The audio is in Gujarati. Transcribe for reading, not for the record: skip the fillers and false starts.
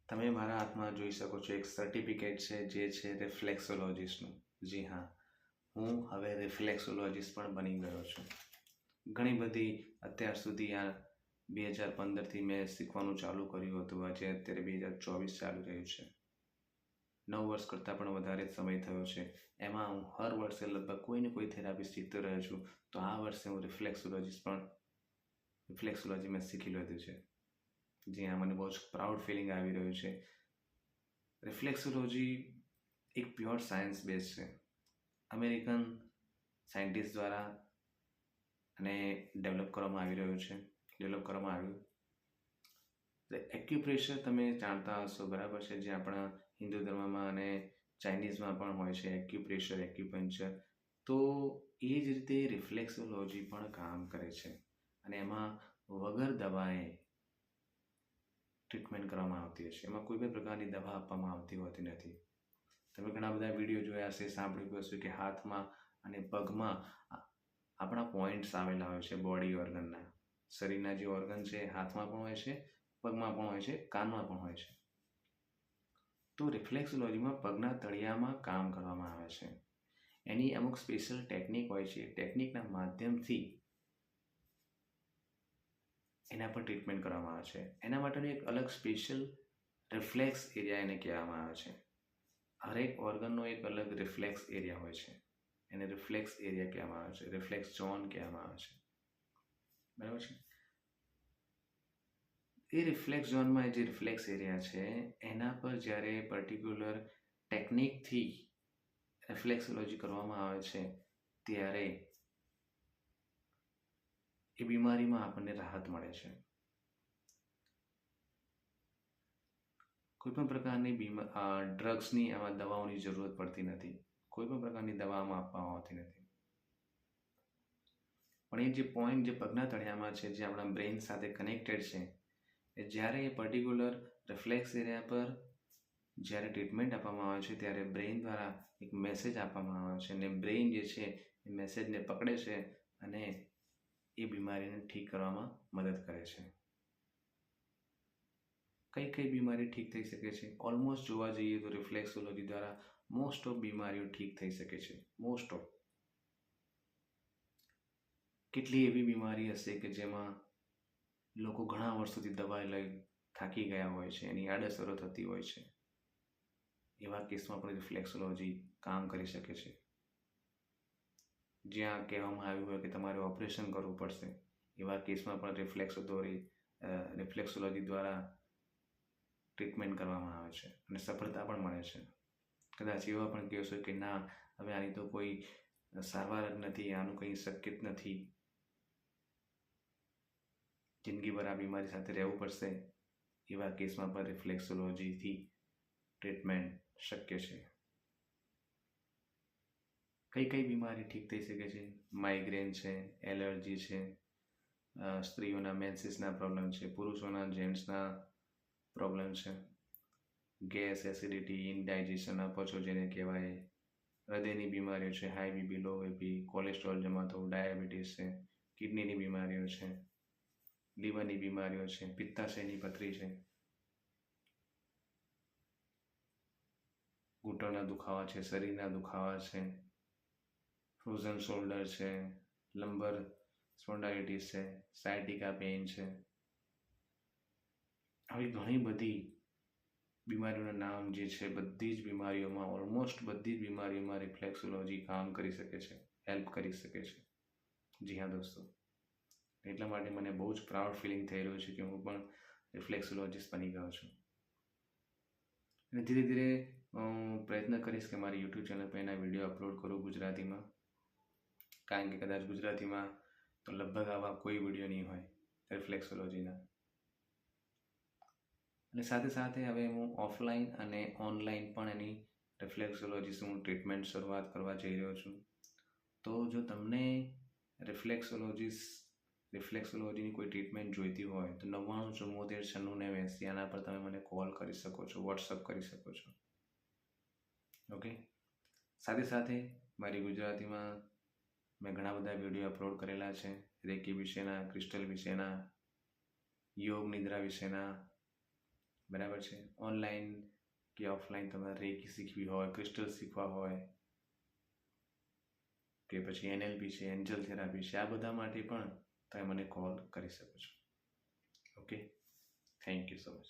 તમે મારા હાથમાં જોઈ શકો છો એક સર્ટિફિકેટ છે જે છે રિફ્લેક્સોલોજીસ્ટનું. જી હા, હું હવે રિફ્લેક્સોલોજીસ્ટ પણ બની ગયો છું. ઘણી બધી અત્યાર સુધી આ 2015થી મેં શીખવાનું ચાલુ કર્યું હતું. આજે અત્યારે 2024 ચાલુ રહ્યું છે. 9 વર્ષ કરતાં પણ વધારે સમય થયો છે. એમાં હું હર વર્ષે લગભગ કોઈ ને કોઈ થેરાપી શીખતો રહ્યો છું. તો આ વર્ષે હું રિફ્લેક્સોલોજી મેં શીખી લીધું છે. જી હા, મને બહુ જ પ્રાઉડ ફિલિંગ આવી રહ્યું છે. રિફ્લેક્સોલોજી એક પ્યોર સાયન્સ બેઝ છે. અમેરિકન સાયન્ટિસ્ટ દ્વારા અને ડેવલપ કરવામાં આવ્યું. એક્યુપ્રેશર તમે જાણતા હશો, બરાબર છે, જે આપણા હિન્દુ ધર્મમાં અને ચાઇનીઝમાં પણ હોય છે એક્યુપ્રેશર, એક્યુપંચર. તો એ જ રીતે રિફ્લેક્સોલોજી પણ કામ કરે છે અને એમાં વગર દવાએ ટ્રીટમેન્ટ કરવામાં આવતી હશે. એમાં કોઈ પણ પ્રકારની દવા આપવામાં આવતી હોતી નથી. તમે ઘણા બધા વિડીયો જોયા હશે, સાંભળ્યું હશે કે હાથમાં અને પગમાં આપણા પોઈન્ટ્સ આવેલા હોય છે બોડી ઓર્ગનના. શરીરના જે ઓર્ગન છે હાથમાં પણ હોય છે, પગમાં પણ હોય છે, કાનમાં પણ હોય છે. તો રિફ્લેક્સોલોજીમાં પગના તળિયામાં કામ કરવામાં આવે છે. એની અમુક સ્પેશિયલ ટેકનિક હોય છે. ટેકનિકના માધ્યમથી એના પર ટ્રીટમેન્ટ કરવામાં આવે છે. એના માટેનું એક અલગ સ્પેશિયલ રિફ્લેક્સ એરિયા એને કહેવામાં આવે છે. હરેક ઓર્ગનનો એક અલગ રિફ્લેક્સ એરિયા હોય છે. એને રિફ્લેક્સ એરિયા કહેવામાં આવે છે, રિફ્લેક્સ ઝોન કહેવામાં આવે છે, બરાબર છે. એ રિફ્લેક્સ ઝોનમાં જે રિફ્લેક્સ એરિયા છે એના પર જ્યારે પર્ટિક્યુલર ટેકનિકથી રિફ્લેક્સોલોજી કરવામાં આવે છે ત્યારે એ બીમારીમાં આપણને રાહત મળે છે. કોઈપણ પ્રકારની ડ્રગ્સની આમાં દવાઓની જરૂરત પડતી નથી. કોઈપણ પ્રકારની દવા આમાં આપવામાં આવતી નથી. પણ એ જે પોઈન્ટ જે પગના તળિયામાં છે, જે આપણા બ્રેઇન સાથે કનેક્ટેડ છે, એ જ્યારે એ પર્ટિક્યુલર રિફ્લેક્સ એરિયા પર જ્યારે ટ્રીટમેન્ટ આપવામાં આવે છે ત્યારે બ્રેઇન દ્વારા એક મેસેજ આપવામાં આવે છે અને બ્રેઇન જે છે એ મેસેજને પકડે છે અને એ બીમારીને ઠીક કરવામાં મદદ કરે છે. કઈ બીમારી ઠીક થઈ શકે છે? ઓલમોસ્ટ જોવા જઈએ તો રિફ્લેક્સોલોજી દ્વારા મોસ્ટ ઓફ બીમારીઓ ઠીક થઈ શકે છે. Most of. કેટલી એવી બીમારી હશે કે જેમાં લોકો ઘણા વર્ષોથી દવા લઈ થાકી ગયા હોય છે, એની આડઅસરો થતી હોય છે. એવા કેસમાં પણ રિફ્લેક્સોલોજી કામ કરી શકે છે. જ્યાં કહેવામાં આવ્યું હોય કે તમારે ઓપરેશન કરવું પડશે, એવા કેસમાં પણ રિફ્લેક્સોલોજી દ્વારા ટ્રીટમેન્ટ કરવામાં આવે છે અને સફળતા પણ મળે છે. કદાચ એવા પણ કેસ હોય કે ના, હવે આની તો કોઈ સારવાર જ નથી, આનું કંઈ શક્ય જ નથી, જિંદગીભર આ બીમારી સાથે રહેવું પડશે. એવા કેસમાં પણ રિફ્લેક્સોલોજીથી ટ્રીટમેન્ટ શક્ય છે. કઈ બીમારી ઠીક થઈ શકે છે? માઇગ્રેન છે, એલર્જી છે, સ્ત્રીઓના મેન્સીસના પ્રોબ્લેમ છે, પુરુષોના જેન્ટ્સના પ્રોબ્લેમ છે, ગેસ, એસિડિટી, ઇનડાઇજેશન, અપચો જેને કહેવાય, હૃદયની બીમારીઓ છે, high BP, low BP, cholesterol જમા થવું, ડાયાબિટીસ છે, કિડનીની બીમારીઓ છે, લીવરની બીમારીઓ છે, પિત્તાશયની પથરી છે, ઘૂંટણના દુખાવા છે, શરીરના દુખાવા છે, ફ્રોઝન શોલ્ડર છે, લંબર સ્પોન્ડાઇલિટિસ છે, સાયટિકા પેઇન છે. આવી ઘણી બધી બીમારીઓના નામ જે છે, બધી જ બીમારીઓમાં, ઓલમોસ્ટ બધી જ બીમારીઓમાં રિફ્લેક્સોલોજી કામ કરી શકે છે, હેલ્પ કરી શકે છે. જી હા દોસ્તો, એટલા માટે મને બહુ જ પ્રાઉડ ફિલિંગ થઈ રહ્યું છે કે હું પણ રિફ્લેક્સોલોજીસ્ટ બની ગયો છું. અને ધીરે ધીરે હું પ્રયત્ન કરીશ કે મારી યુટ્યુબ ચેનલ પર એના વિડીયો અપલોડ કરું ગુજરાતીમાં. કારણ કે કદાચ ગુજરાતીમાં તો લગભગ આવા કોઈ વિડીયો નહીં હોય રિફ્લેક્સોલોજીના. અને સાથે સાથે હવે હું ઓફલાઈન અને ઓનલાઈન પણ એની રિફ્લેક્સોલોજીનું ટ્રીટમેન્ટ શરૂઆત કરવા જઈ રહ્યો છું. તો જો તમને રિફ્લેક્સોલોજીની કોઈ ટ્રીટમેન્ટ જોઈતી હોય તો 9974969080 આના પર તમે મને કોલ કરી શકો છો, વોટ્સઅપ કરી શકો છો. ઓકે. સાથે સાથે મારી ગુજરાતીમાં મેં ઘણા બધા વિડીયો અપલોડ કરેલા છે, રેકી વિશેના, ક્રિસ્ટલ વિશેના, યોગ નિદ્રા વિશેના, બરાબર છે. ઓનલાઈન કે ઓફલાઈન તમારે રેકી શીખવી હોય, ક્રિસ્ટલ શીખવા હોય કે પછી NLP છે, એન્જલ થેરાપી છે, આ બધા માટે પણ તમે મને કોલ કરી શકો છો. Okay, thank you so much.